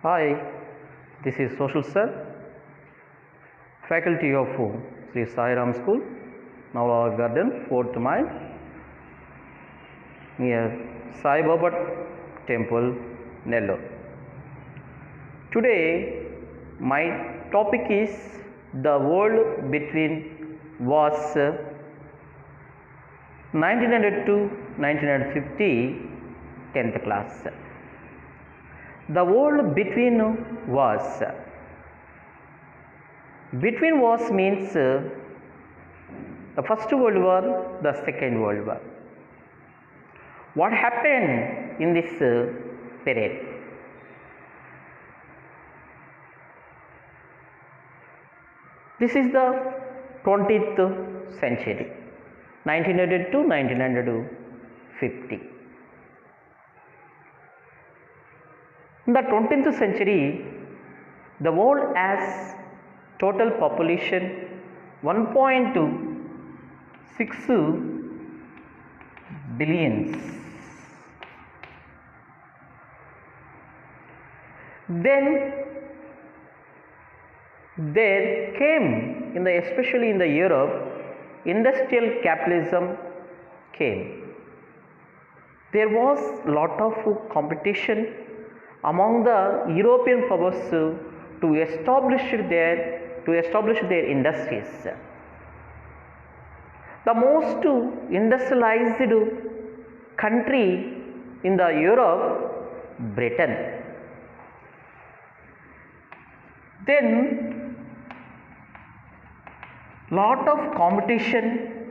Hi, this is Social Sir, faculty of Sri Sai Ram School, Navlala Garden, 4th mile, near Sai Baba Temple, Nellore. Today, my topic is the world between was 1900 to 1950, 10th class. The world between was. Between was means the First World War, the Second World War. What happened in this period? This is the 20th century, 1900 to 1950. In the 20th century, the world has total population 1.26 billions. Then there came, especially in the Europe, industrial capitalism came. There was lot of competition among the European powers to establish their industries. The most industrialized country in the Europe, Britain. Then lot of competition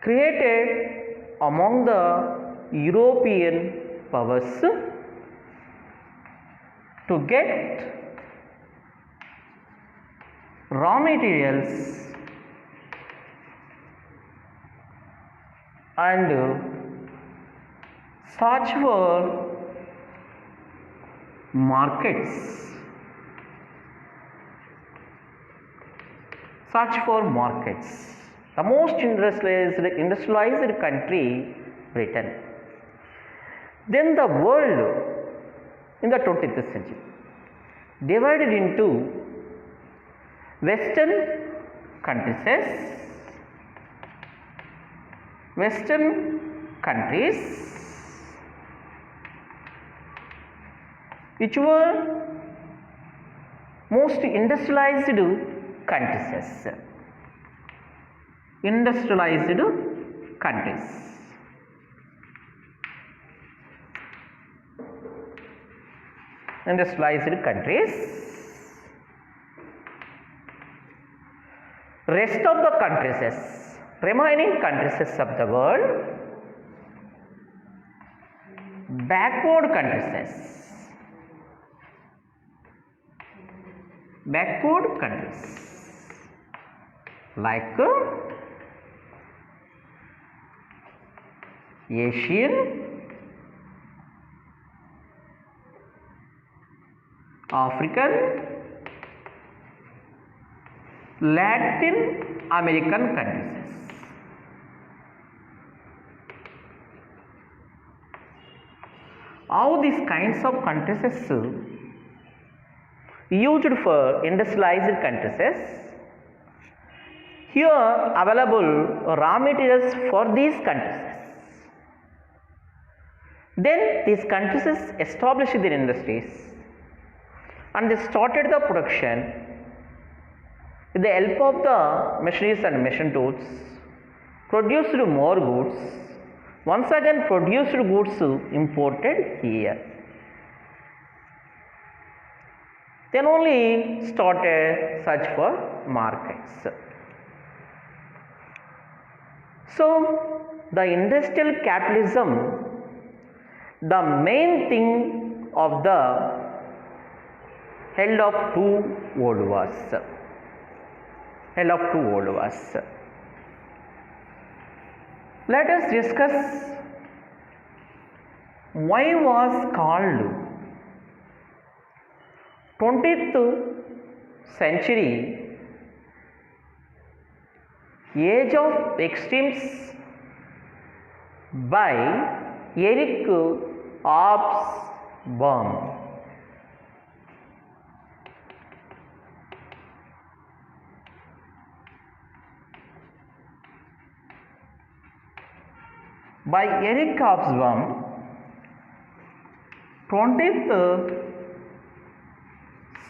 created among the European powers to get raw materials and search for markets. The most industrialized country, Britain. Then the world in the 20th century divided into Western countries which were most industrialized countries. Rest of the remaining countries of the world, backward countries like Asian, African, Latin American countries. All these kinds of countries used for industrialized countries. Here available raw materials for these countries. Then these countries established their industries and they started the production with the help of the machineries and machine tools, produced more goods, once again produced goods imported here. Then only started search for markets. So the industrial capitalism, the main thing of the held of two world wars. Let us discuss why was called 20th century age of extremes by Eric Hobsbawm. by Eric Hobsbawm, 20th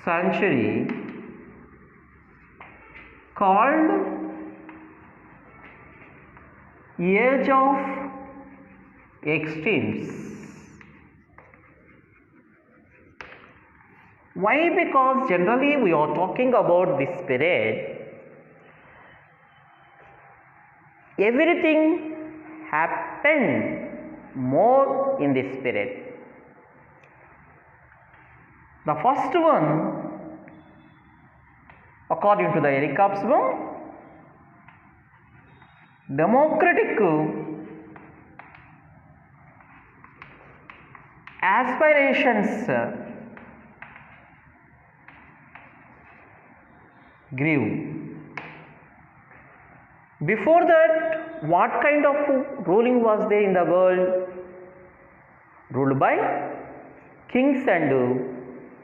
century, called Age of Extremes. Why? Because generally we are talking about this period. Everything happened more in this period. The first one, according to the Eric Hobsbawm, democratic aspirations grew. Before that, what kind of ruling was there in the world? Ruled by kings and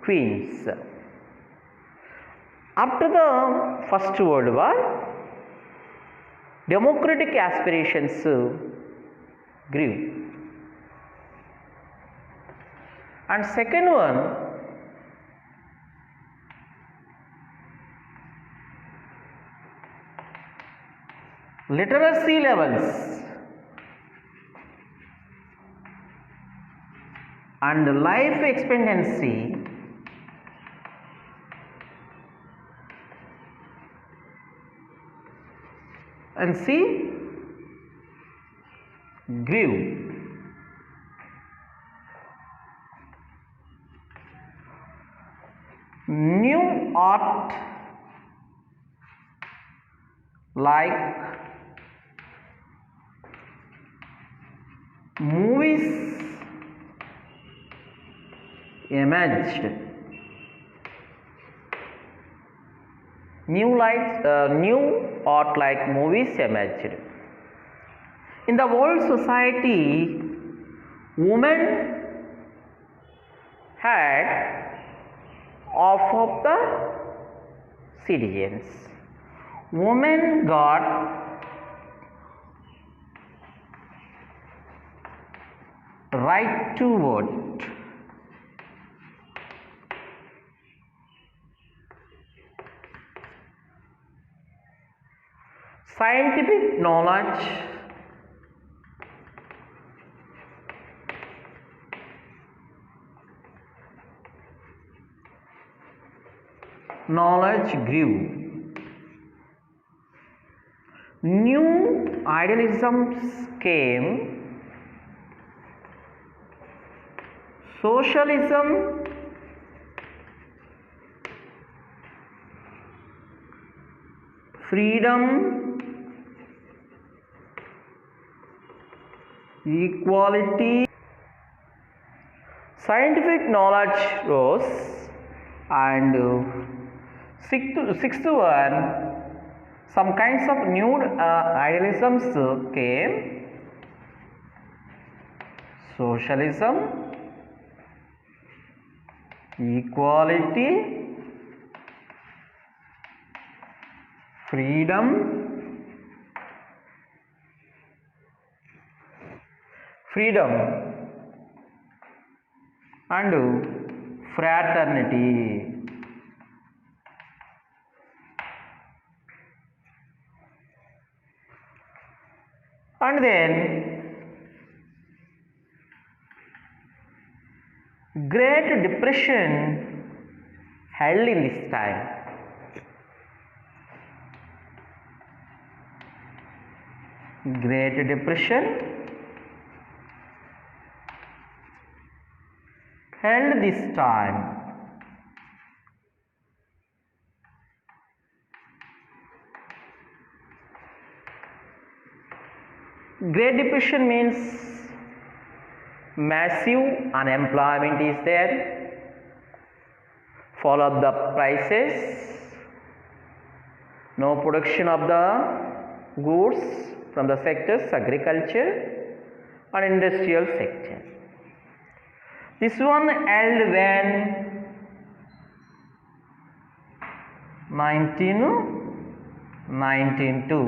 queens. After the First World War, democratic aspirations grew. And second one, literacy levels and life expectancy and see grew. New art like movies emerged. New art like movies emerged. In the world society, women had half of the citizens. Women got right to vote. Scientific knowledge grew. New idealisms came. Socialism, freedom, equality. Scientific knowledge rose, and sixth one, some kinds of new idealisms came. Socialism, equality, freedom, and fraternity. And then Great Depression held in this time. Great Depression held this time. Great Depression means massive unemployment is there, fall of the prices, no production of the goods from the sectors agriculture and industrial sector. This one held when 1919 to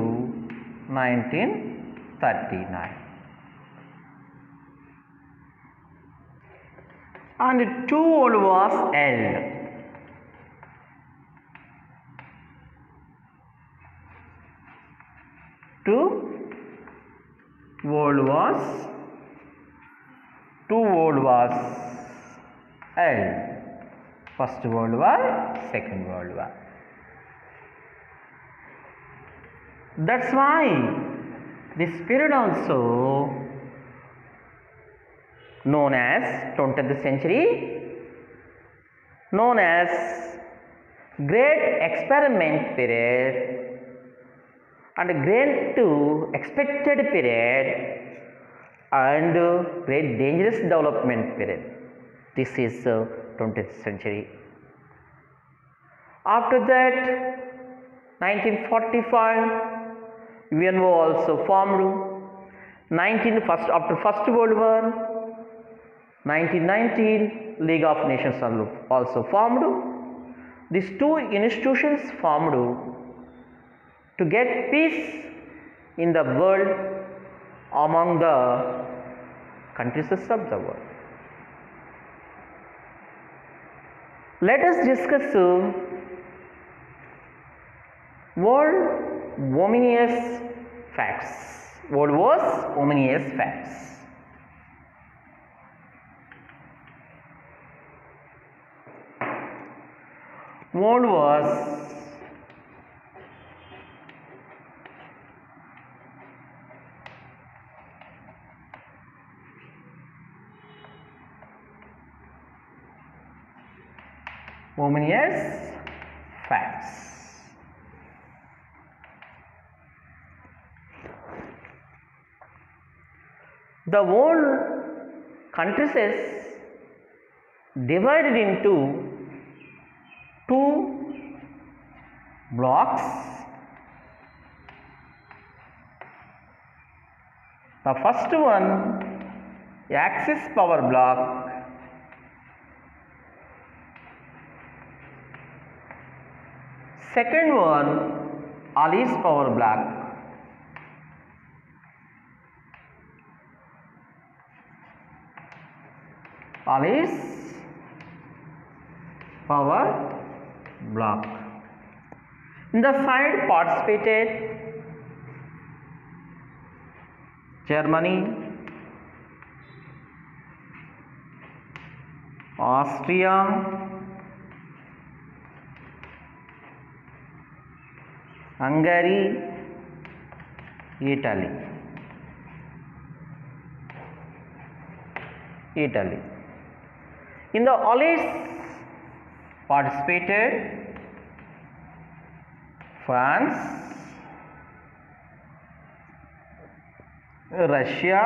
1939. and two world wars held. Two world wars held. First World War, Second World War. That's why this period also known as 20th century, known as Great Experiment period and Great Expected period and Great Dangerous Development period. This is 20th century. After that, 1945, UNO also formed. After First World War, 1919, League of Nations also formed. These two institutions formed to get peace in the world among the countries of the world. Let us discuss world ominous facts. World Wars ominous facts. World Wars ominous facts. The world countries is divided into two blocks. The first one, Axis power block. Second one, Allies power block. Allies power block. In the side participated Germany, Austria, Hungary, Italy. In the Allies participated France, Russia,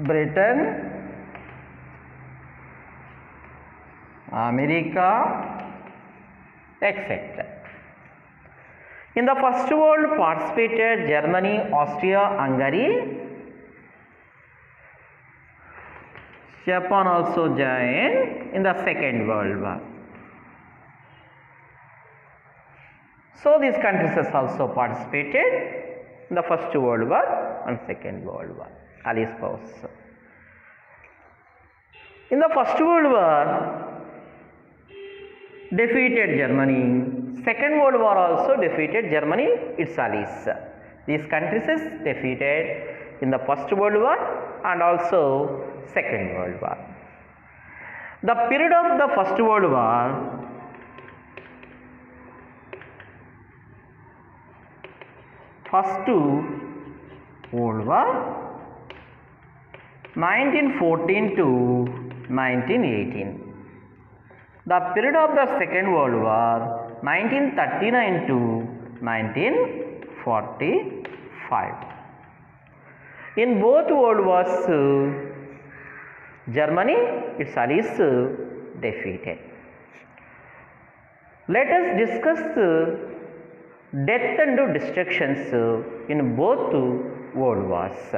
Britain, America, etc. In the First World participated Germany, Austria, Hungary. Japan also joined in the Second World War. So these countries has also participated in the First World War and Second World War. Allies powers. In the First World War, defeated Germany. Second World War also defeated Germany, its allies. These countries is defeated in the First World War and also Second World War. The period of the First World War First World War 1914 to 1918. The period of the Second World War 1939 to 1945. In both World Wars, Germany, its allies, defeated. Let us discuss death and destructions in both World Wars.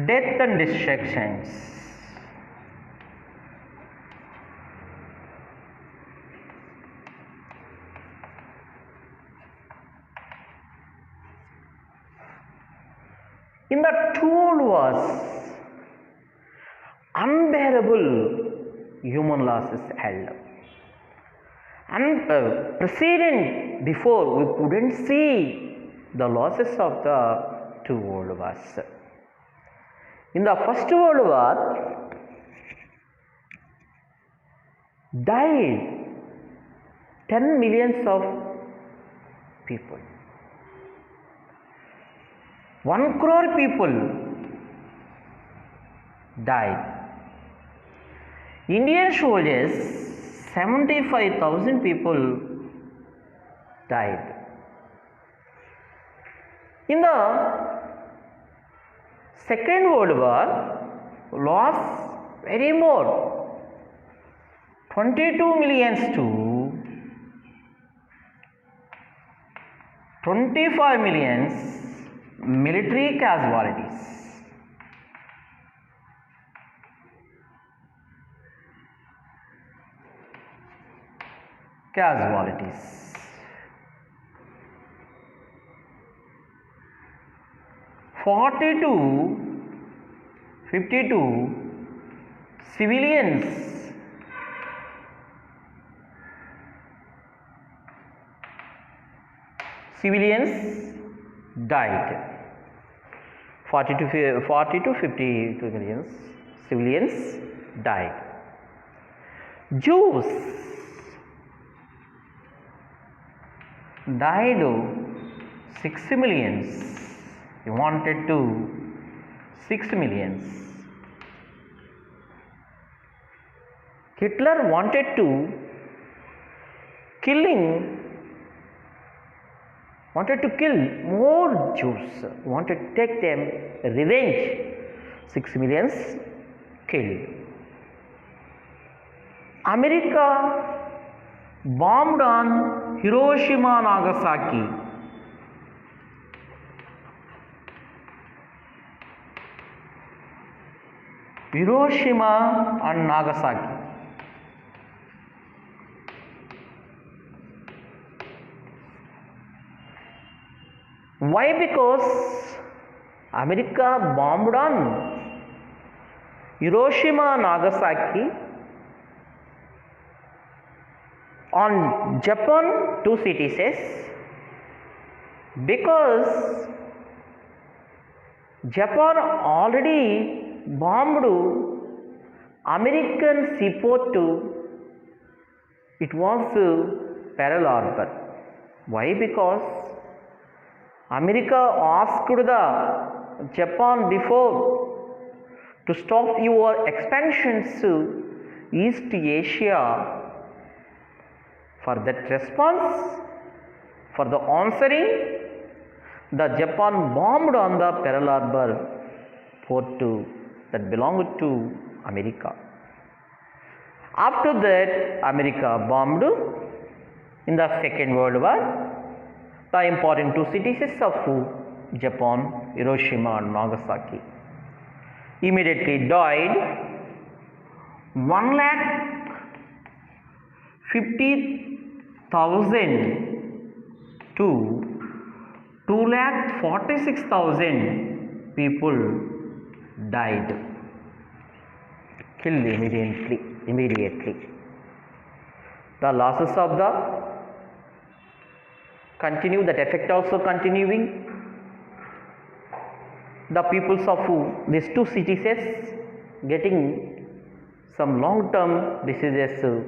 death and destructions. In the two world wars, unbearable human losses held. And precedent before we couldn't see the losses of the two world wars. In the first world war, died 10 millions of people. 1 crore people died. Indian soldiers, 75,000 people died. In the Second World War, loss very more, 22 millions to 25 millions military casualties. Casualties. 52 civilians died. 40 to 52 millions civilians died. Jews died 6 millions. He wanted to 6 millions. Hitler wanted to kill more Jews, wanted to take them revenge. 6 millions killed. America bombed on Hiroshima, Nagasaki. Hiroshima and Nagasaki. Why? Because America bombed on Hiroshima, Nagasaki, on Japan, 2 cities, because Japan already bombed American seaport. It was Pearl Harbor. Why? Because America asked the Japan before to stop your expansions to East Asia. For that response, for the answering, the Japan bombed on the Pearl Harbor port that belonged to America. After that, America bombed in the Second World War the important 2 cities of Japan, Hiroshima and Nagasaki. Immediately died 1,50,000 to 2,46,000 people died, killed immediately. The losses of the continue, that effect also continuing. The peoples of these 2 cities getting some long-term diseases,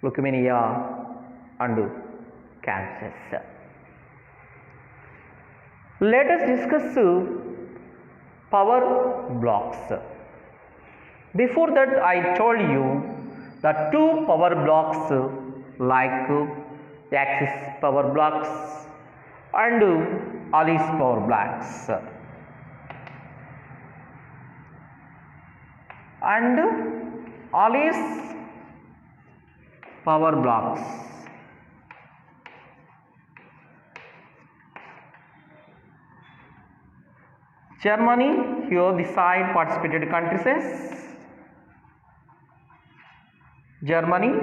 leukemia and cancers. Let us discuss power blocks. Before that, I told you the 2 power blocks like the Axis power blocks and Alice power blocks. And Alice power blocks. Germany here the side participated countries is Germany,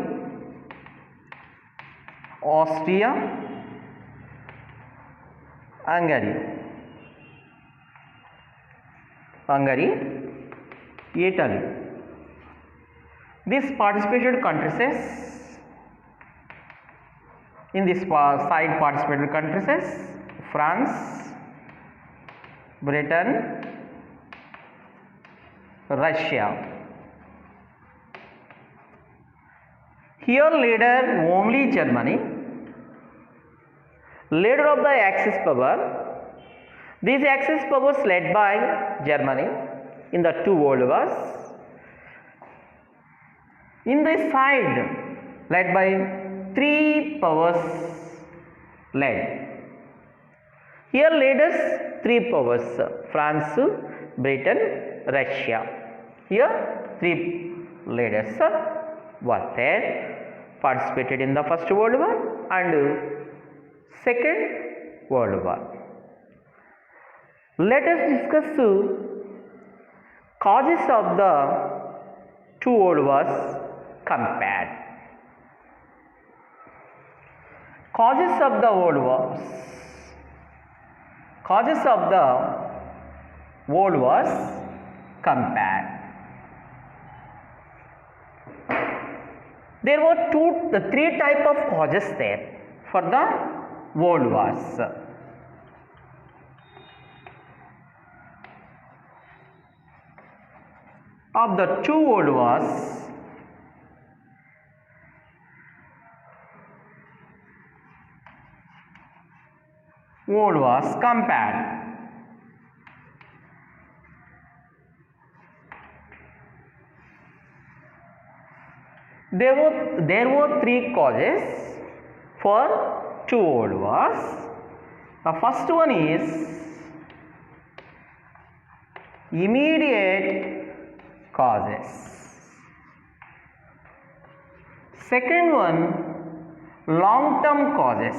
Austria, Hungary, Italy. These participated countries is, in this side participated countries is France, Britain, Russia. Here leader only Germany, leader of the Axis power. These Axis powers led by Germany in the two world wars. In this side led by three powers led. Here leaders three powers, France, Britain, Russia. Here three leaders were there, participated in the First World War and Second World War. Let us discuss causes of the two world wars compared. Causes of the world wars. Causes of the world wars compared. There were three type of causes there for the world wars. Of the two world wars compared. There were three causes for two world wars. The first one is immediate causes. Second one, long-term causes.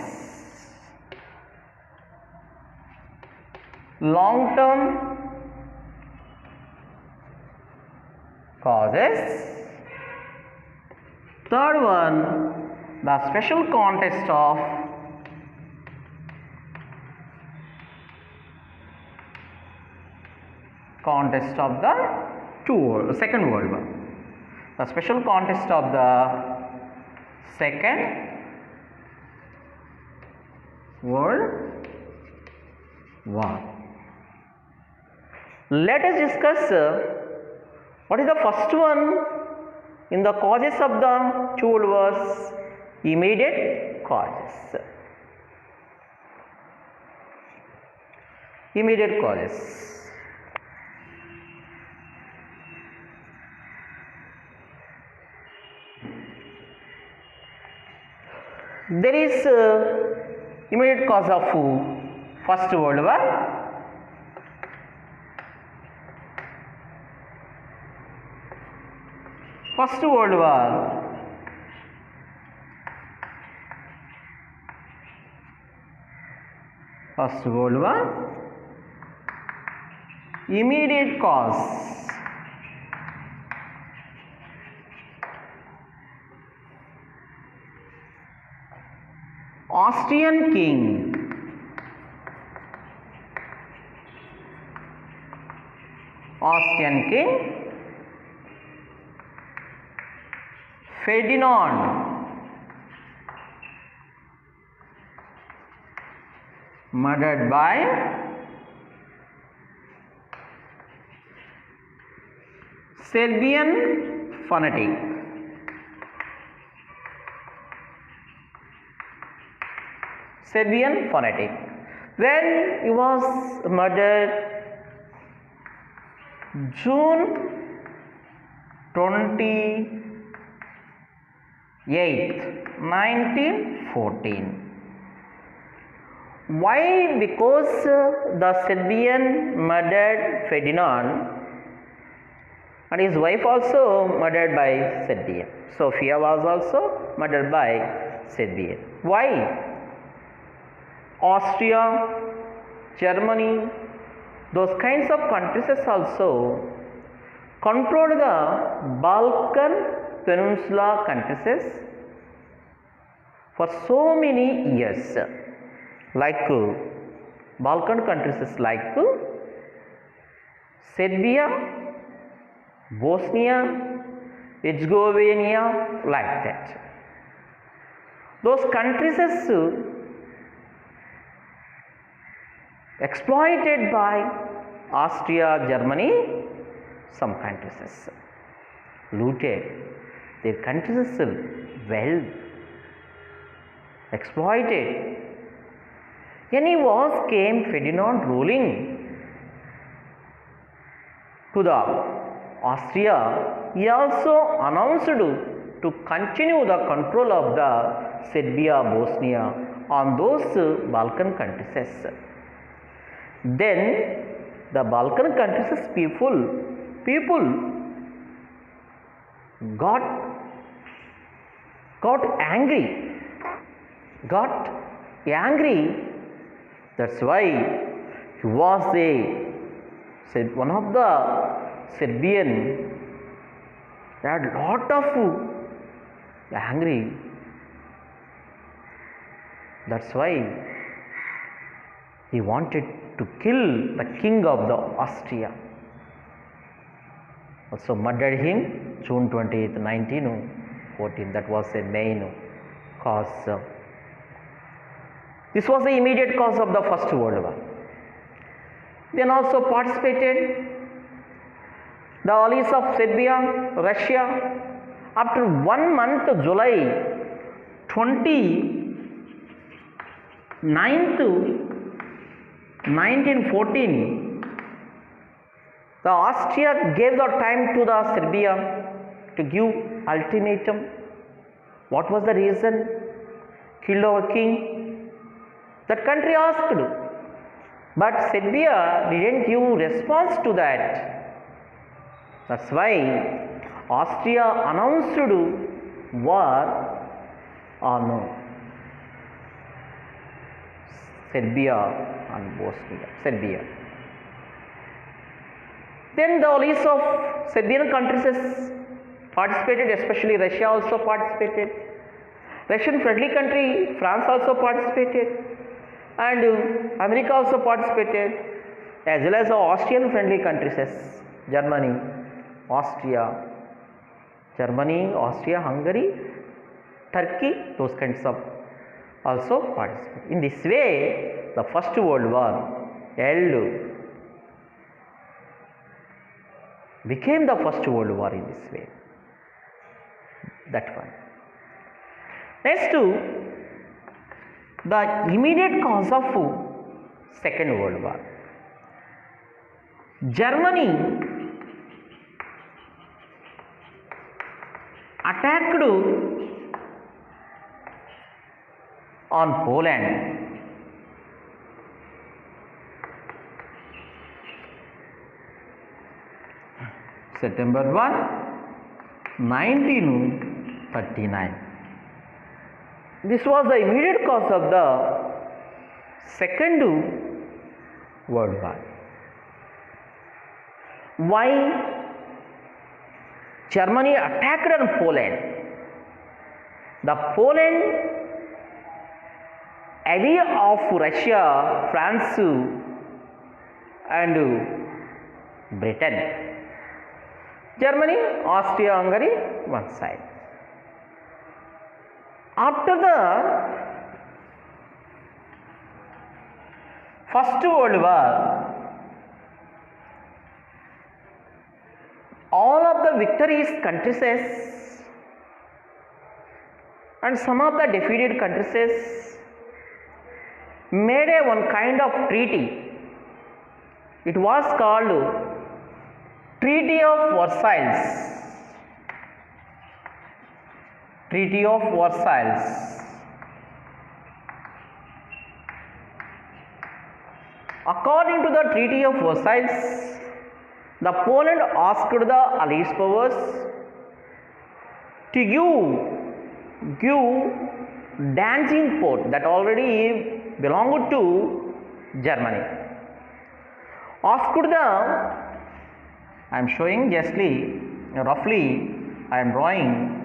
Long-term causes. Third one, the special context of the Second World War. The special context of the Second World War. Let us discuss what is the first one in the causes of the two world wars. Immediate causes. Immediate causes. There is immediate cause of First World War. First World War. First World War. Immediate cause. Austrian king. Ferdinand murdered by Serbian fanatic. When he was murdered June 28th, 1914. Why? Because the Serbian murdered Ferdinand and his wife also murdered by Serbia. Sofia was also murdered by Serbia. Why? Austria, Germany, those kinds of countries also controlled the Balkan Peninsula countries for so many years, like Balkan countries like Serbia, Bosnia, Herzegovina, like that. Those countries exploited by Austria, Germany, some countries looted their countries' wealth, exploited. When he came Ferdinand ruling to the Austria, he also announced to continue the control of the Serbia, Bosnia on those Balkan countries. Then the Balkan countries people got angry. That's why he was one of the Serbian. They had lot of angry. That's why he wanted to kill the king of the Austria. Also murdered him June 20th, 1914. That was a main cause. This was the immediate cause of the First World War. Then also participated the allies of Serbia, Russia. After 1 month, July 29th, 1914, the Austria gave the time to the Serbia to give ultimatum. What was the reason? Kill our king. That country asked, but Serbia didn't give response to that. That's why Austria announced war on Serbia and Bosnia. Serbia. Then the allies of Serbian countries participated, especially Russia also participated. Russian friendly country, France also participated, and America also participated, as well as the Austrian friendly countries, Germany, Austria, Hungary, Turkey, those kinds of also participate. In this way, the First World War became the First World War in this way. That one. Next, the immediate cause of Second World War. Germany attacked on Poland. September 1, 1939. This was the immediate cause of the Second World War. Why Germany attacked on Poland? The Poland ally of Russia, France and Britain. Germany, Austria, Hungary, one side. After the First World War, all of the victorious countries and some of the defeated countries made one kind of treaty. It was called Treaty of Versailles. Treaty of Versailles. According to the Treaty of Versailles, the Poland asked the Allied powers to give Danzig port that already belonged to Germany. asked the, I am showing justly roughly I am drawing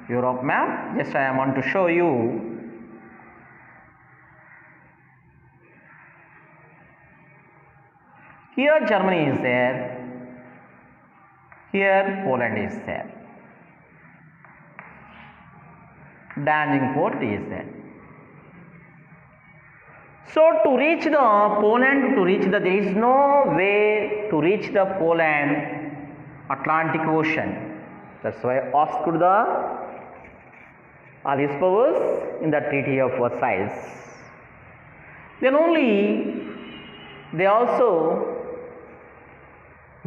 Europe map, just I want to show you. Here Germany is there, here Poland is there, Danzig port is there. So to reach the Poland, there is no way to reach the Poland Atlantic Ocean. That's why asked the Allies powers in the Treaty of Versailles. Then only they also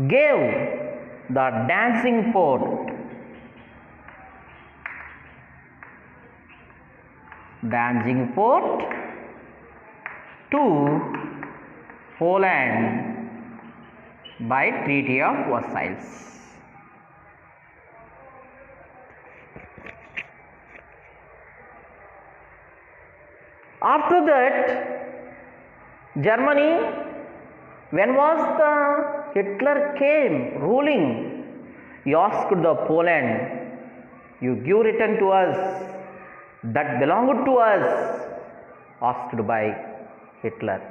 gave the Danzig port, to Poland by Treaty of Versailles. After that, Germany, when was the Hitler came ruling, he asked the Poland, you give return to us that belonged to us, asked by Hitler.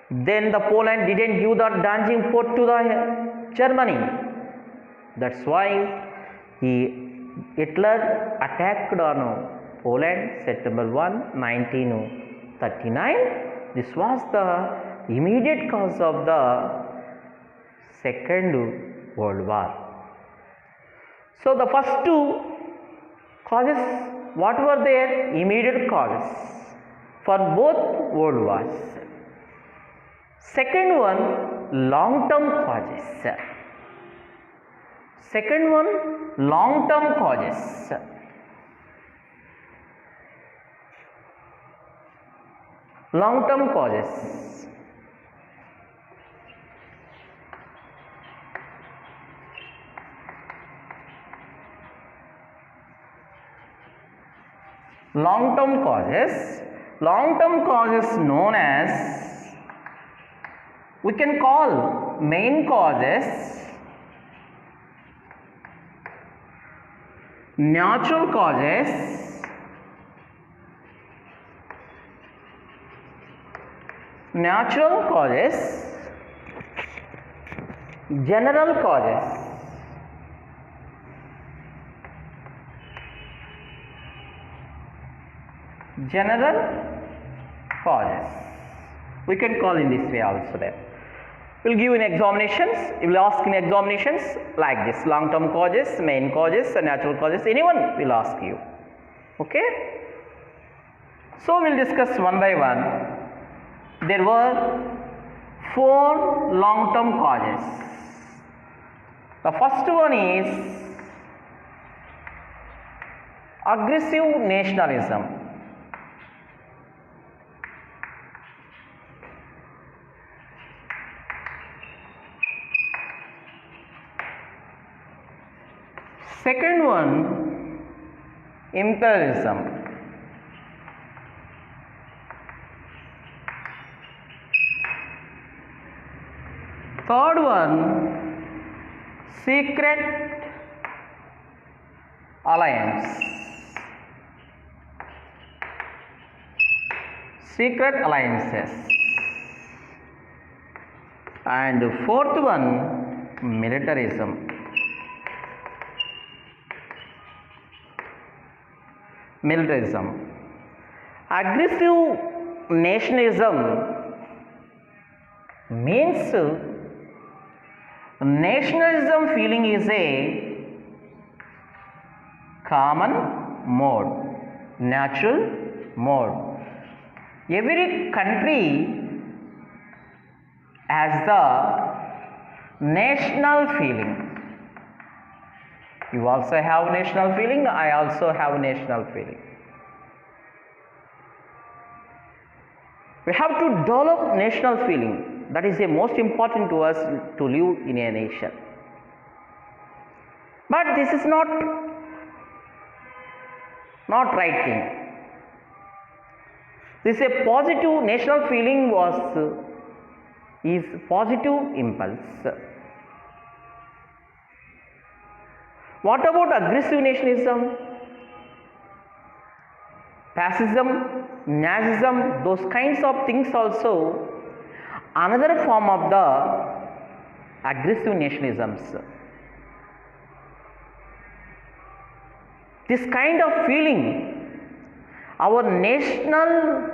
Then the Poland didn't give the Danzig port to the Germany. That's why Hitler attacked on Poland September 1, 1939. This was the immediate cause of the Second World War. So the first two causes, what were their immediate causes for both world wars? Second one, long-term causes. Second one, long-term causes. Long-term causes. Long-term causes. Long-term causes known as, we can call main causes, natural causes, general causes. General causes. We can call in this way also there. We'll give in examinations, we will ask in examinations like this, long-term causes, main causes, and natural causes, anyone will ask you. Okay? So we'll discuss one by one. There were 4 long-term causes. The first one is aggressive nationalism. Second one, imperialism. Third one, secret alliance. Secret alliances. And fourth one, militarism. Militarism. Aggressive nationalism means nationalism feeling is a common mode, natural mode. Every country has the national feeling. You also have national feeling, I also have national feeling. We have to develop national feeling. That is the most important to us to live in a nation. But this is not right thing. This is a positive national feeling was is positive impulse. What about aggressive nationalism, fascism, Nazism, those kinds of things also another form of the aggressive nationalisms. This kind of feeling, our national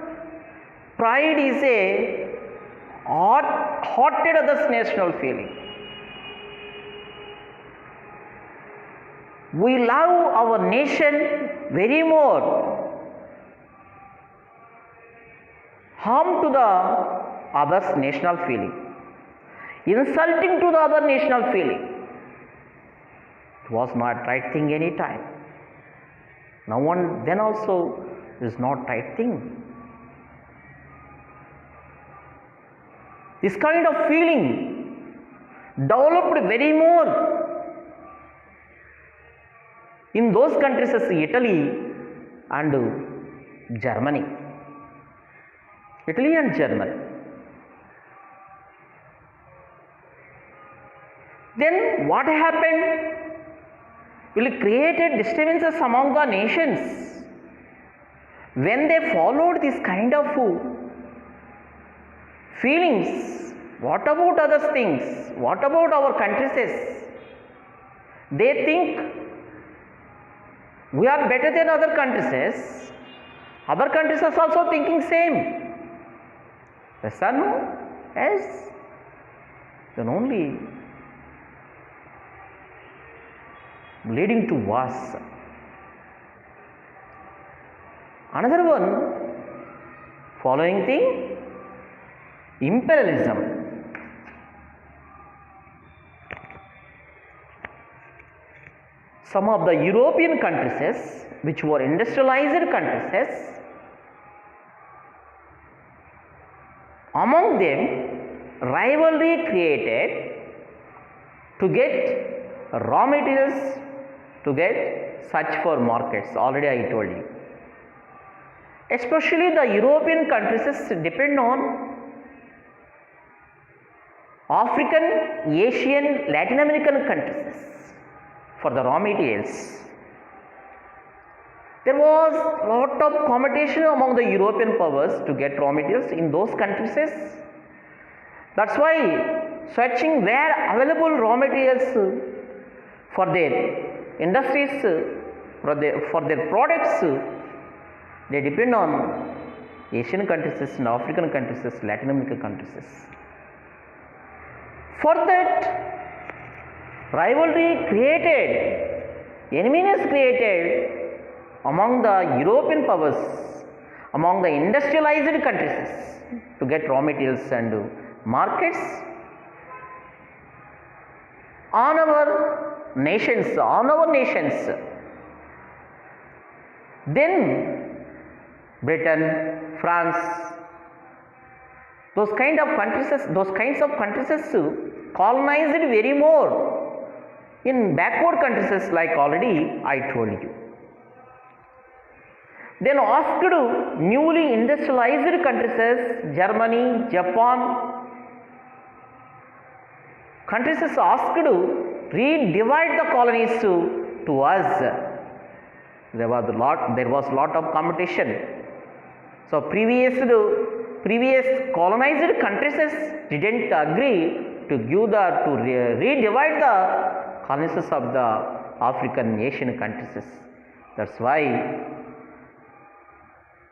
pride is a hot-hearted others national feeling. We love our nation very more, harm to the others national feeling, insulting to the other national feeling. It was not right thing any time. Now and then also is not right thing. This kind of feeling developed very more in those countries as Italy and Germany. Italy and Germany. Then what happened? Will create disturbances among the nations when they followed this kind of feelings. What about other things? What about our countries? They think we are better than other countries. Other countries are also thinking same. Yes or no? Yes. Then only leading to wars. Another one, following thing, imperialism. Some of the European countries, which were industrialized countries, among them rivalry created to get raw materials, to get search for markets. Already I told you. Especially the European countries depend on African, Asian, Latin American countries for the raw materials. There was a lot of competition among the European powers to get raw materials in those countries. That's why searching where available raw materials for their industries, for their products, they depend on Asian countries and African countries, Latin American countries. For that, rivalry created, enemies created among the European powers, among the industrialized countries to get raw materials and markets on our nations. Then Britain, France, those kinds of countries colonized very more in backward countries, like already I told you. Then asked newly industrialized countries, Germany, Japan, countries asked to redivide the colonies to us. There was a lot of competition. So previous colonized countries didn't agree to redivide the colonies of the African, Asian countries. That's why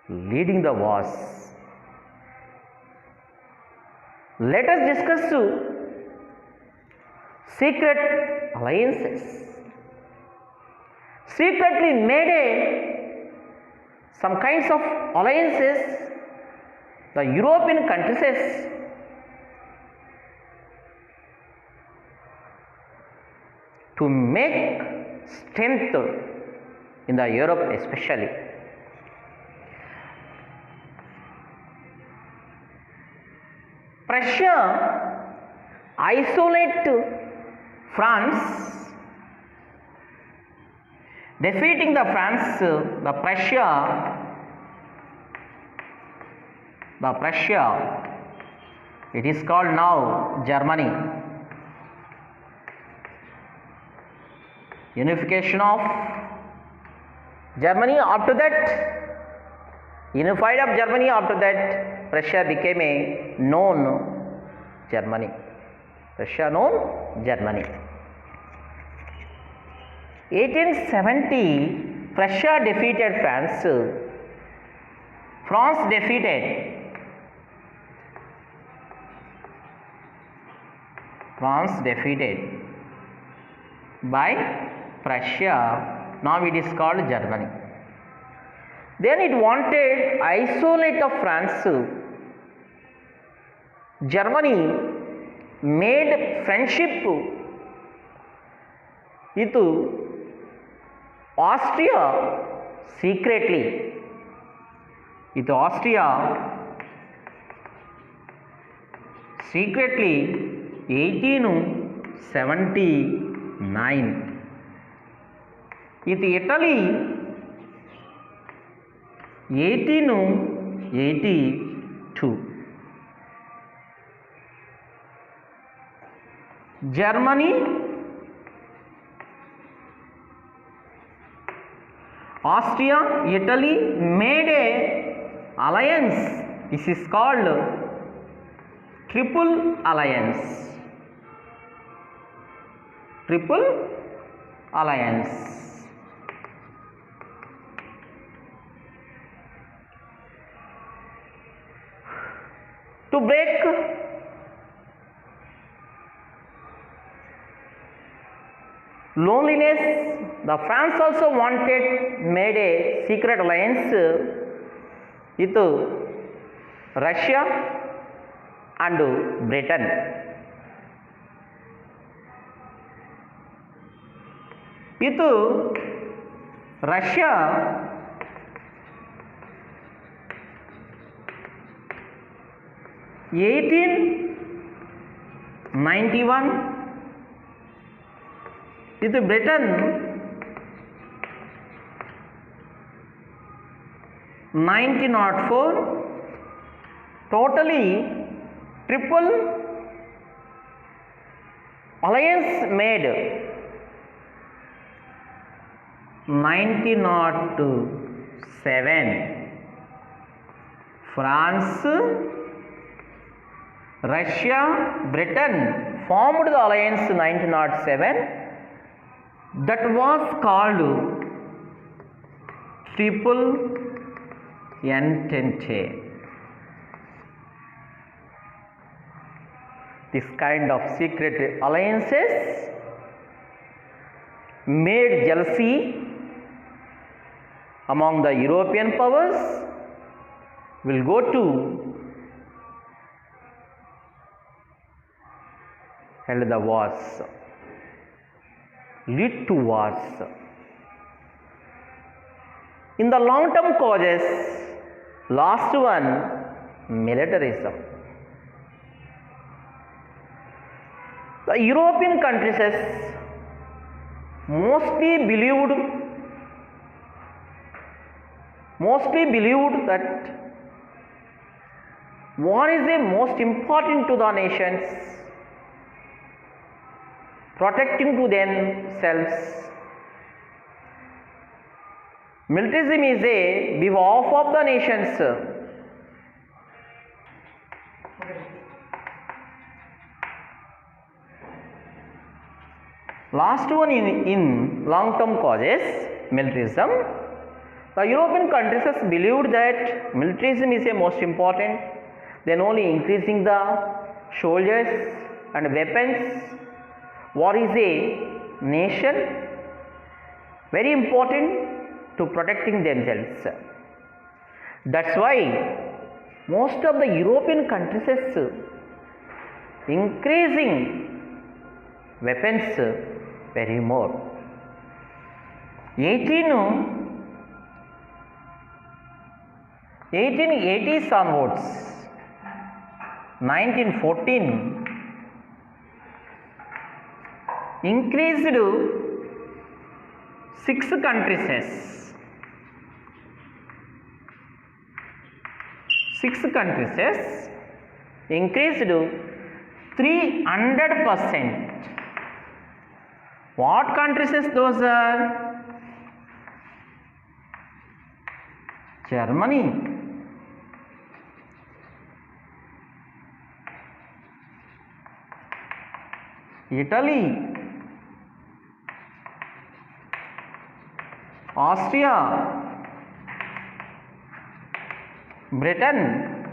leading the wars. Let us discuss secret alliances. Secretly made some kinds of alliances the European countries to make strength in the Europe especially. Prussia isolate France, defeating the Prussia It is called now Germany. Unification of Germany. After that, unified of Germany. After that, Prussia became a known Germany. Prussia known Germany. 1870, Prussia defeated France. France defeated by Prussia. Now it is called Germany. Then it wanted isolate of France. Germany made friendship with Austria secretly. With Austria secretly 1879. With Italy 1882. Germany, Austria, Italy made a alliance. This is called Triple Alliance. Triple Alliance. To break loneliness, the France also made a secret alliance with Russia and Britain. With Russia, (1891), with Britain, 1904, totally triple alliance made. 1907, France, Russia, Britain formed the alliance 1907. That was called Triple Entente. This kind of secret alliances made jealousy among the European powers. Will go to held the wars, lead to wars. In the long term causes, last one, militarism. The European countries mostly believed that war is the most important to the nations, protecting to themselves. Militarism is a behalf of the nations. Last one in long-term causes, militarism. The European countries believed that militarism is a most important, then only increasing the soldiers and weapons. War is a nation very important to protecting themselves. That's why most of the European countries increasing weapons very more. 1880s onwards, 1914, increased 6 countries. 6 countries increased 300%. What countries is those are? Germany, Italy, Austria, Britain,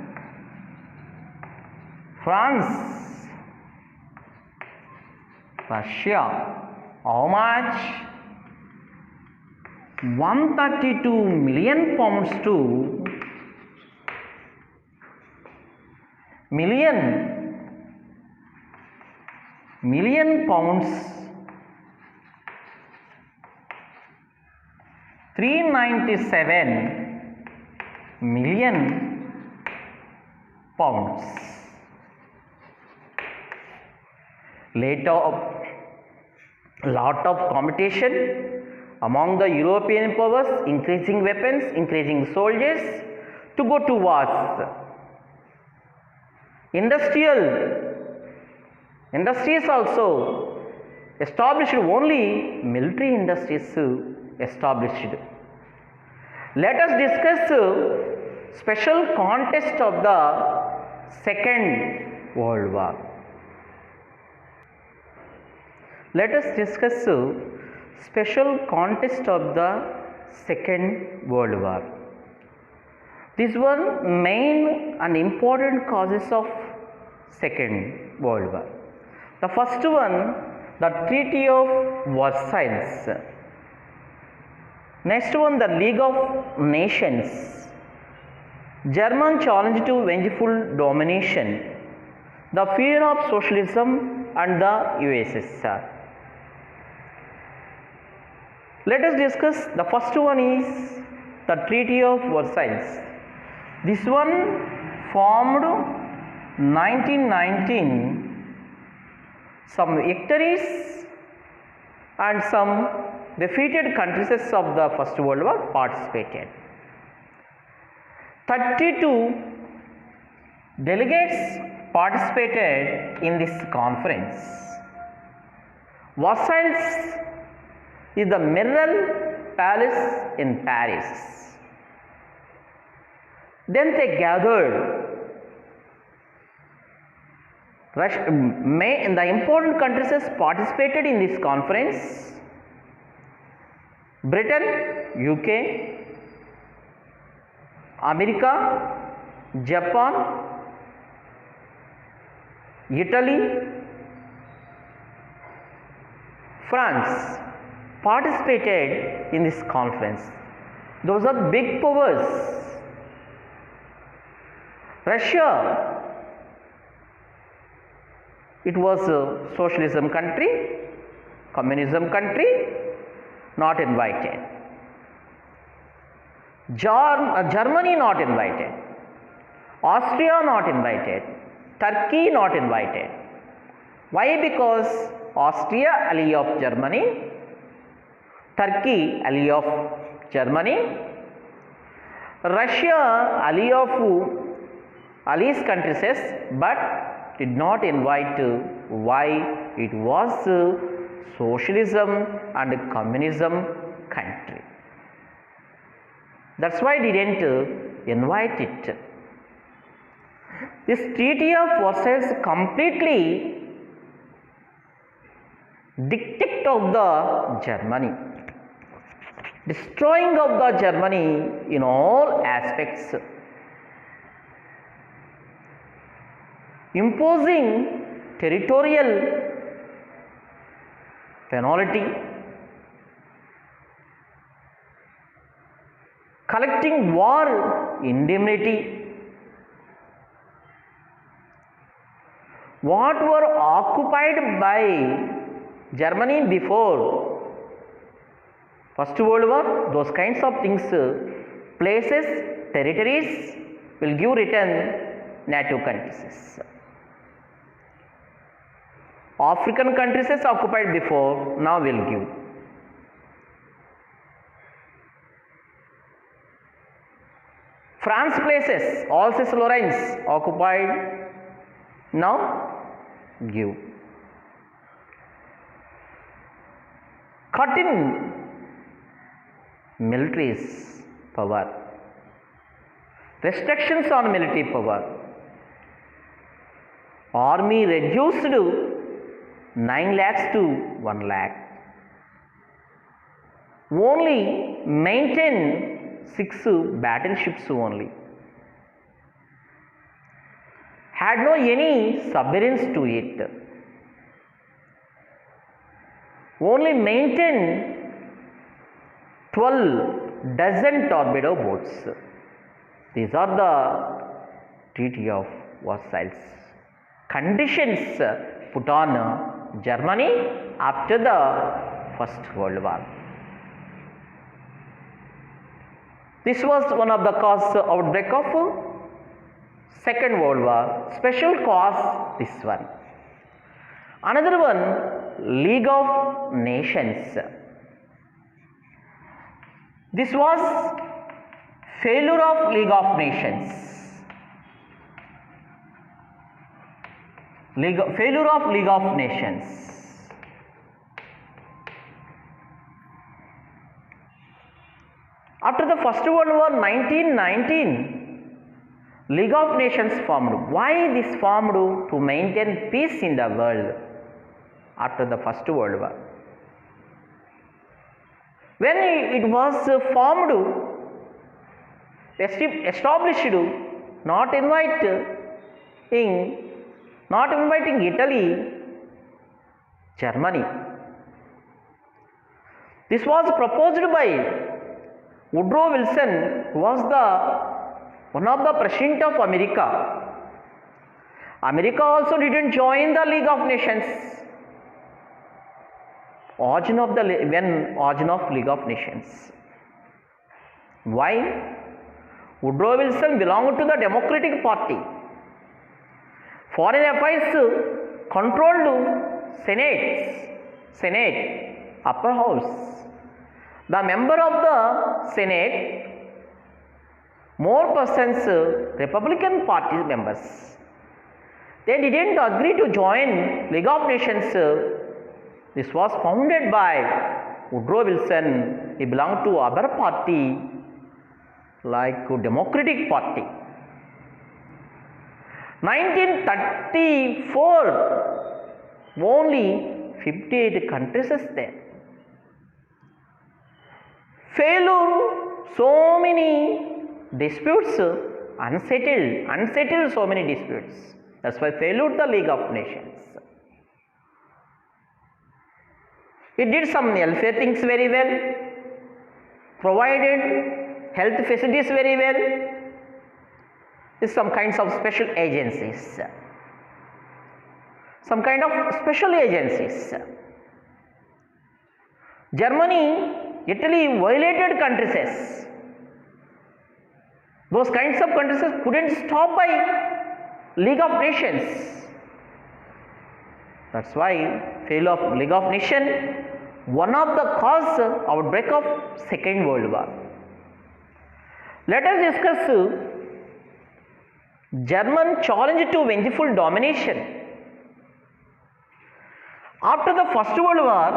France, Russia. How much? 132 million pounds to million pounds, 397 million pounds. Later, lot of competition among the European powers, increasing weapons, increasing soldiers to go to wars. Industries also established, only military industries established. Let us discuss special contest of the Second World War. Let us discuss special contest of the Second World War. These were main and important causes of Second World War. The first one, the Treaty of Versailles. Next one, the League of Nations. German challenge to vengeful domination. The fear of socialism and the USSR. Let us discuss. The first one is the Treaty of Versailles. This one formed 1919. Some victories and some defeated countries of the First World War participated. 32 delegates participated in this conference. Versailles is the Mirror Palace in Paris. Then they gathered. The important countries participated in this conference: Britain, UK, America, Japan, Italy, France participated in this conference. Those are big powers. Russia, it was a socialism country, communism country, not invited. Germany not invited. Austria not invited. Turkey not invited. Why? Because Austria ally of Germany, Turkey ally of Germany, Russia ally of allies countries, but did not invite. Why? It was socialism and communism country. That's why didn't invite it. This Treaty of Versailles completely dictate of the Germany, destroying of the Germany in all aspects, imposing territorial penalty, collecting war indemnity. What were occupied by Germany before First World War, those kinds of things, places, territories will give return native countries. African countries occupied before, now will give. France places, Alsace-Lorraine occupied Now give. Cut in military's power. Restrictions on military power. Army reduced 9 lakhs to 1 lakh. Only maintain 6 battleships only. Had no any submarines to it. Only maintain 12 dozen torpedo boats. These are the Treaty of Versailles. Conditions put on Germany after the First World War. This was one of the cause outbreak of Second World War. Special cause this one. Another one, League of Nations. This was failure of League of Nations. Failure of League of Nations. After the First World War, 1919, League of Nations formed. Why this formed? To maintain peace in the world after the First World War. When it was formed, established, not inviting Italy, Germany. This was proposed by Woodrow Wilson, who was one of the president of America. America also didn't join the League of Nations. Origin of League of Nations. Why? Woodrow Wilson belonged to the Democratic Party. Foreign Affairs controlled Senate, upper house. The member of the Senate, more persons Republican Party members. They didn't agree to join League of Nations. This was founded by Woodrow Wilson. He belonged to other party like Democratic Party. 1934, only 58 countries is there. Failure, so many disputes, unsettled so many disputes. That's why failure the League of Nations. It did some welfare things very well, provided health facilities very well. Is some kinds of special agencies. Germany, Italy violated countries. Those kinds of countries couldn't stop by League of Nations. That's why failure of League of Nations, one of the cause outbreak of Second World War. Let us discuss German challenge to vengeful domination. After the First World War,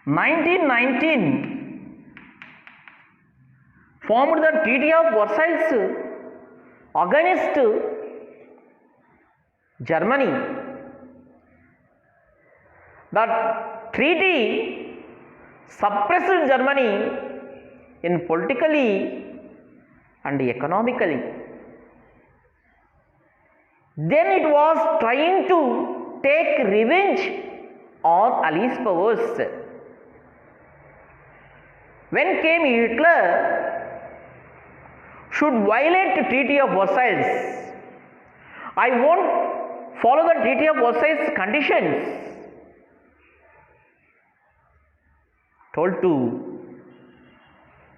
1919 formed the Treaty of Versailles against Germany. The treaty suppressed Germany in politically and economically. Then it was trying to take revenge on Allies powers. When came Hitler should violate the Treaty of Versailles. I won't follow the Treaty of Versailles conditions. Told to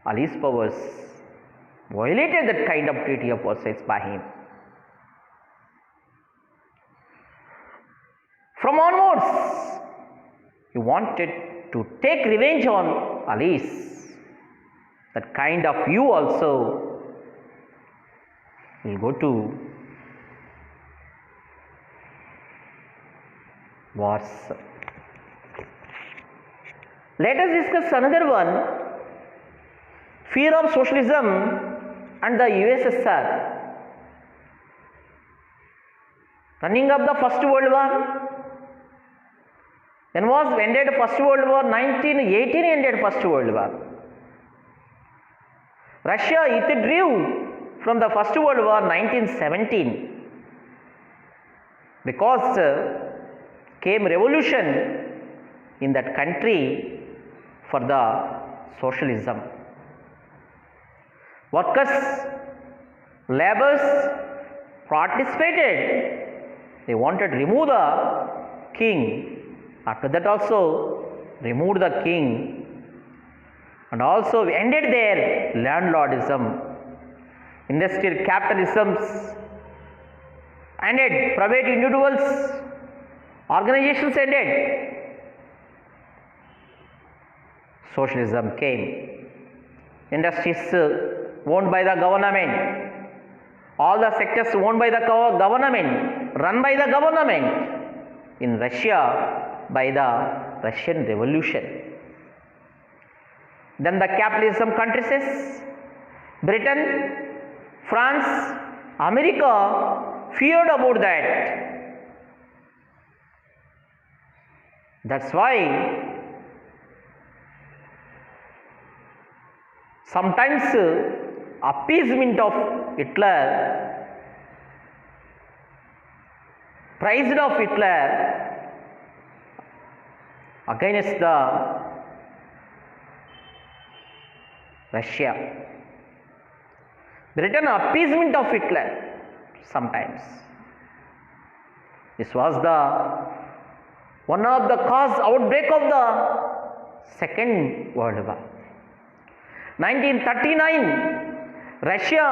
Allies powers, violated that kind of Treaty of Versailles by him. From onwards, he wanted to take revenge on Allies. That kind of view also will go to wars. Let us discuss another one, fear of socialism and the USSR. Running up the First World War. When was ended First World War? 1918 ended First World War. Russia withdrew from the First World War 1917 because came revolution in that country for the socialism. Workers, laborers participated. They wanted to remove the king. After that also removed the king, and also ended their landlordism. Industrial capitalisms ended. Private individuals, organizations ended. Socialism came. Industries owned by the government. All the sectors owned by the government, run by the government. In Russia, by the Russian Revolution. Then the capitalism countries, Britain, France, America feared about that. That's why sometimes appeasement of Hitler, praised of Hitler against the Russia. Britain appeasement of Hitler sometimes. This was the one of the cause outbreak of the Second World War. 1939, Russia,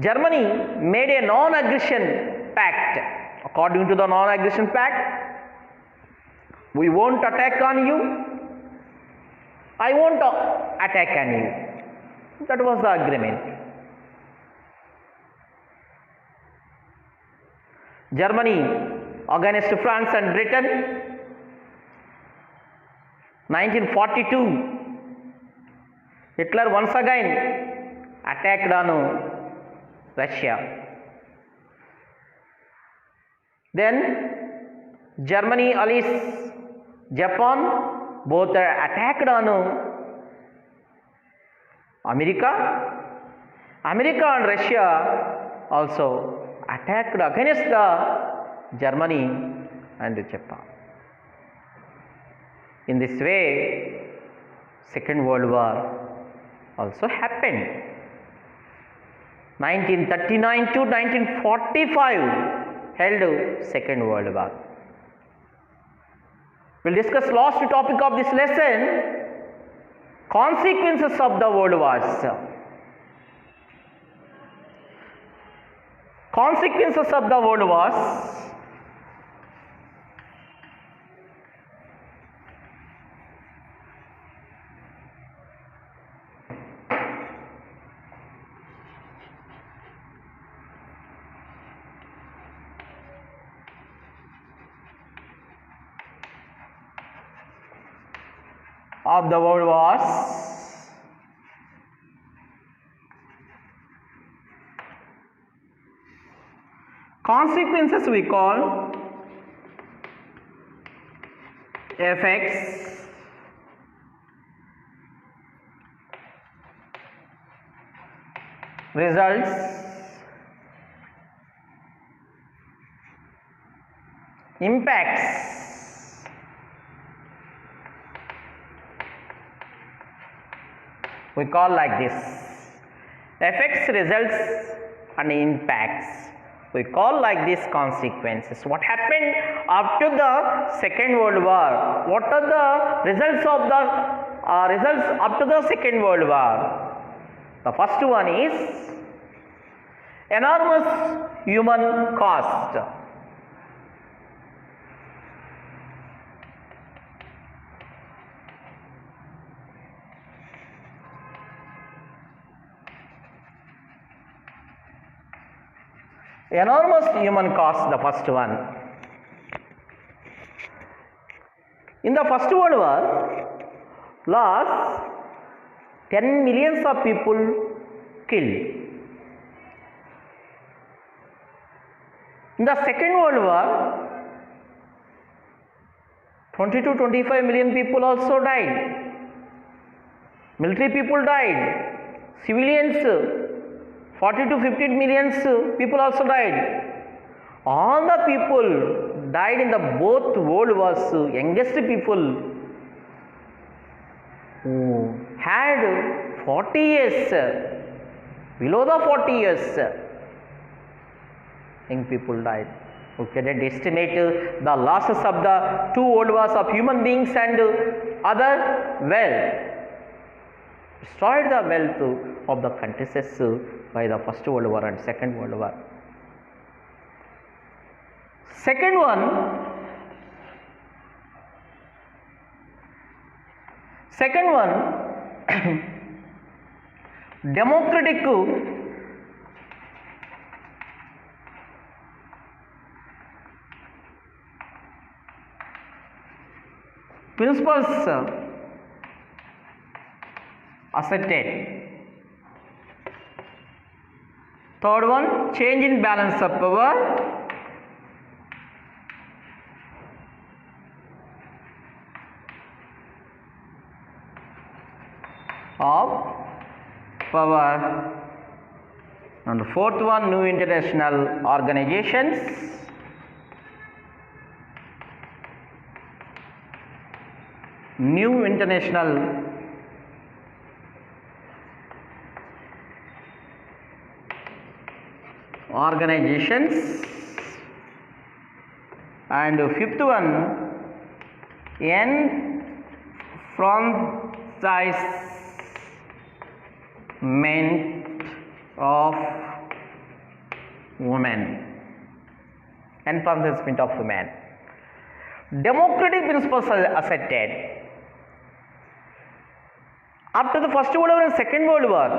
Germany made a non-aggression pact. According to the non-aggression pact, we won't attack on you, I won't attack on you. That was the agreement. Germany against France and Britain. 1942, Hitler once again attacked on Russia. Then Germany, Alice, Japan, both are attacked on America. America and Russia also attacked against the Germany and Japan. In this way, Second World War also happened. 1939 to 1945 held Second World War. We'll discuss last topic of this lesson, consequences of the world wars. Consequences of the world wars. Of the world wars. Consequences we call effects, results, impacts. We call like this: effects, results and impacts. We call like this consequences. What happened after the Second World War? What are the results of the results after the Second World War? The first one is enormous human cost. enormous human cost, the first one. In the First World War, lost 10 millions of people killed. In the Second World War, 20 to 25 million people also died. Military people died. Civilians, 40 to 50 millions people also died. All the people died in the both world wars. Youngest people who had 40 years, below the 40 years, young people died. We cannot estimate the losses of the two world wars of human beings and other wealth. Destroyed the wealth of the countries by the First World War and Second World War. Second one, democratic principles accepted. Third one, change in balance of power. And the fourth one, new international organizations. New international organizations. And fifth one, enfranchisement of women. Enfranchisement of women. Democratic principles are accepted. After the First World War and Second World War,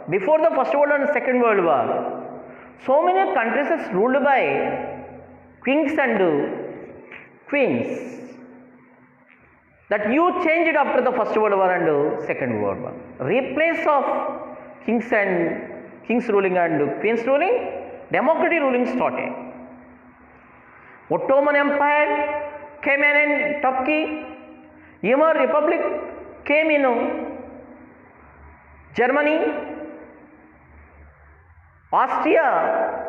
before the First World War and Second World War, so many countries are ruled by kings and queens that you changed after the First World War and Second World War. Replace of kings ruling and queens ruling, democratic ruling started. Ottoman Empire came in Turkey, Weimar Republic came in Germany, Austria,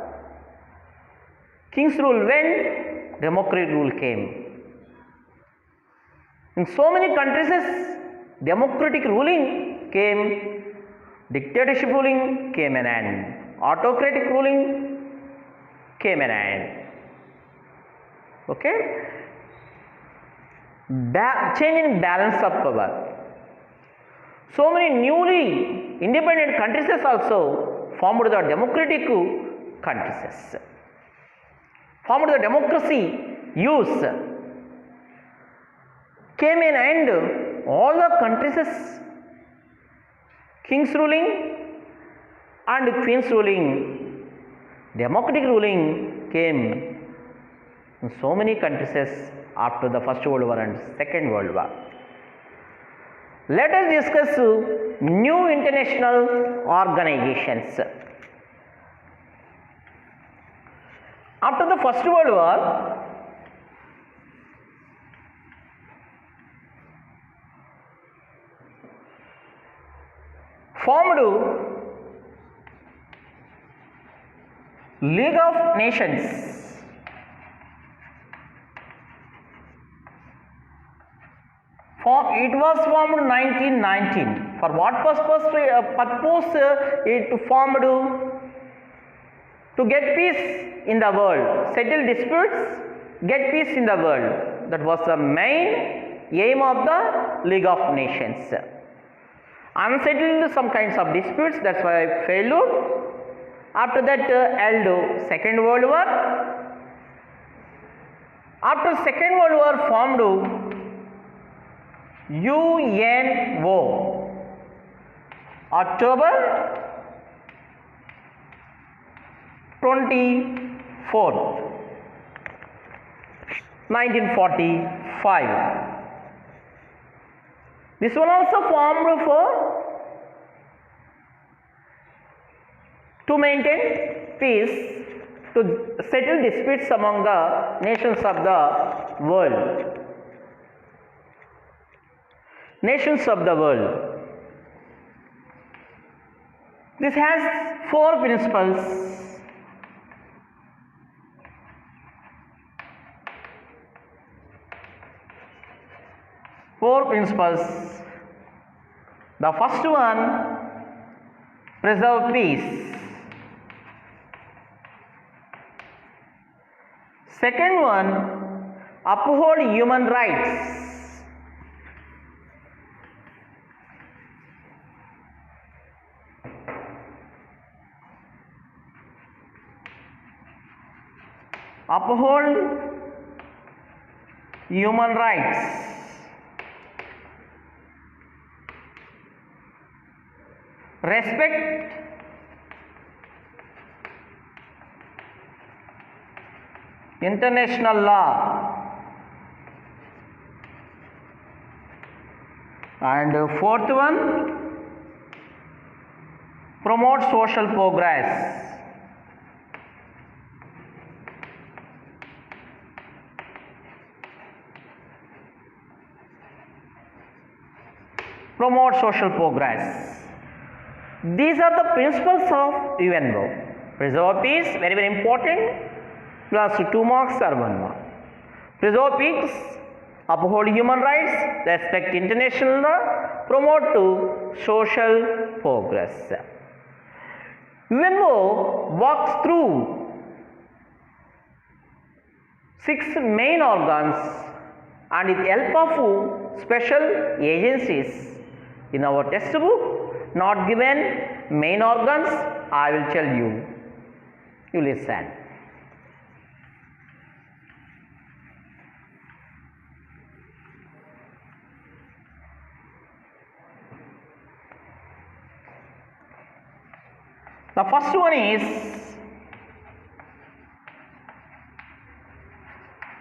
king's rule went, democratic rule came. In so many countries, democratic ruling came, dictatorship ruling came an end, autocratic ruling came an end. Okay? Change in balance of power. So many newly independent countries also formed the democratic countries. Formed the democracy use. Came in and all the countries kings ruling and queens ruling, democratic ruling came in so many countries after the First World War and Second World War. Let us discuss new international organizations. After the First World War, formed League of Nations. It was formed 1919. For what purpose it formed? To get peace in the world, settle disputes, get peace in the world. That was the main aim of the League of Nations. Unsettled some kinds of disputes, that's why I failed. After that held Second World War. After Second World War formed UNO, October 20 4th, 1945. This one also formed to maintain peace, to settle disputes among the nations of the world. Nations of the world. This has 4 principles. The first one, preserve peace. Second one, uphold human rights. Uphold human rights. Respect international law. And fourth one, promote social progress. Promote social progress. These are the principles of UNO. Preserve peace, very very important, plus 2 marks or 1 mark. Preserve peace, uphold human rights, respect international law, promote to social progress. UNO works through 6 main organs and with the help of special agencies. In our textbook, not given main organs, I will tell you. You listen. The first one is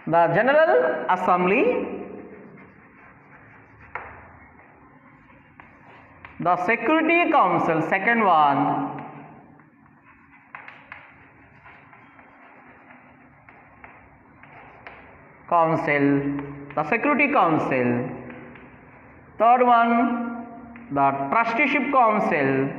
the General Assembly. The Security Council, second one, the Security Council. Third one, the Trusteeship Council.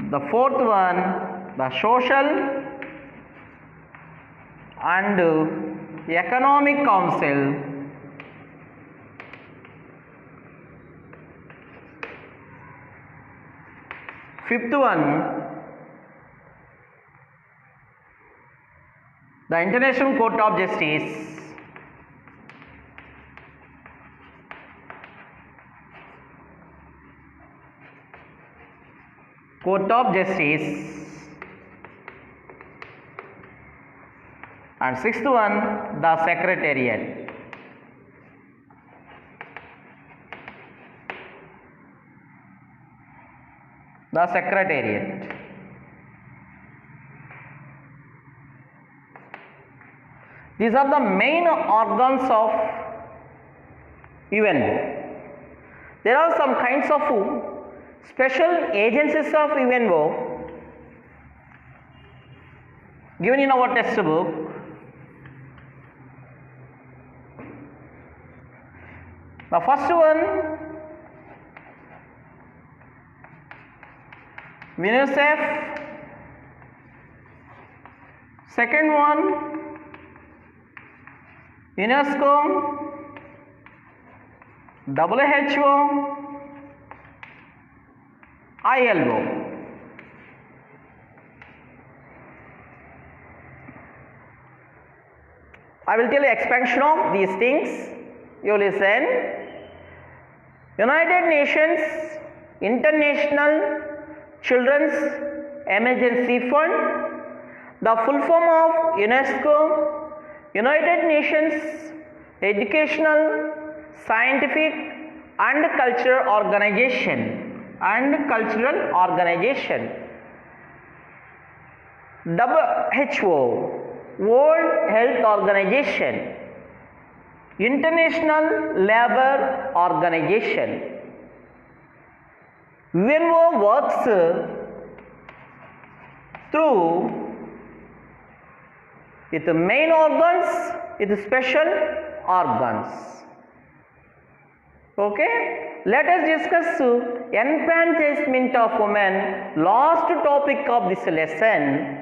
The fourth one, the Social and Economic Council. Fifth one, the International Court of Justice. Court of Justice. And sixth one, the Secretariat. The Secretariat. These are the main organs of UN. There are some kinds of special agencies of UNO given in our textbook. The first one, UNICEF. Second one, UNESCO, WHO, ILO. I will tell you expansion of these things. You listen. United Nations International Children's Emergency Fund. The full form of UNESCO, United Nations educational, scientific and cultural organization WHO, World Health Organization, International Labour Organization. UNO works through with main organs, with special organs. Okay, let us discuss enfranchisement of women, last topic of this lesson,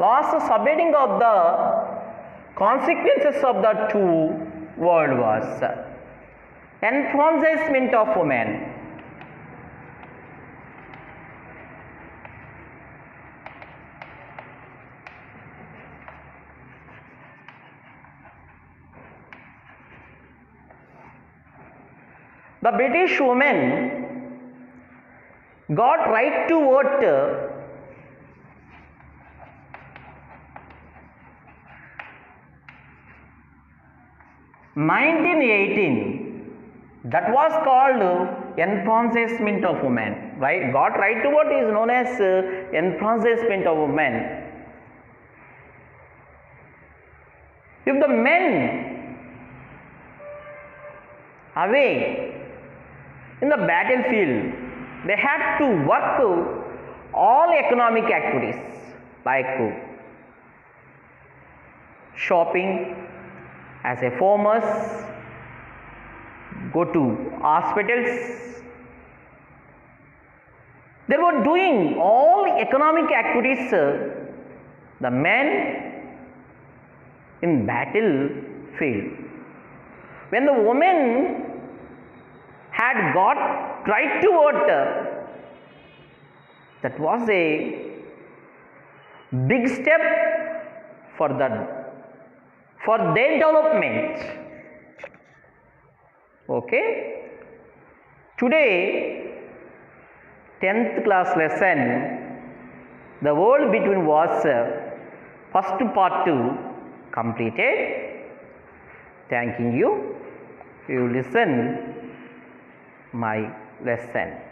last subheading of the consequences of the two world wars. Enfranchisement of women. The British women got right to vote 1918. That was called enfranchisement of women, right? Got right to vote is known as enfranchisement of women. If the men away in the battlefield, they had to work all economic activities like shopping as a farmers, go to hospitals. They were doing all economic activities, the men in battlefield. When the women had got right to vote, that was a big step for their development. Okay, today 10th class lesson, the world between wars, first part 2 completed. Thanking you. You listen my lesson.